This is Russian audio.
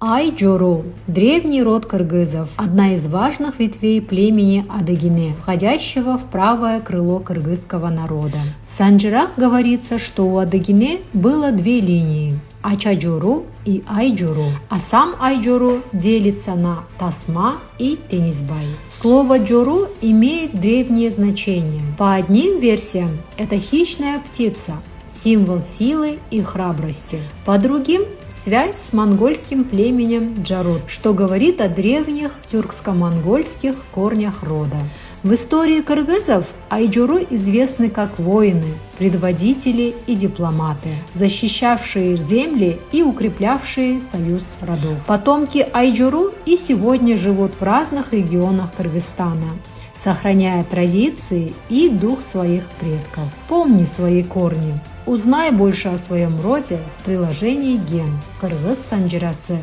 Айджуру – древний род кыргызов, одна из важных ветвей племени Адыгине, входящего в правое крыло кыргызского народа. В Санжирах говорится, что у Адыгине было две линии – Ачаджуру и Айджуру, а сам Айджуру делится на Тасма и Тенисбай. Слово джуру имеет древнее значение. По одним версиям это хищная птица, символ силы и храбрости. По другим – связь с монгольским племенем Джарут, что говорит о древних тюркско-монгольских корнях рода. В истории кыргызов айджуру известны как воины, предводители и дипломаты, защищавшие земли и укреплявшие союз родов. Потомки айджуру и сегодня живут в разных регионах Кыргызстана, сохраняя традиции и дух своих предков. Помни свои корни. Узнай больше о своем роде в приложении «Ген» Кыргыз Санжирасы.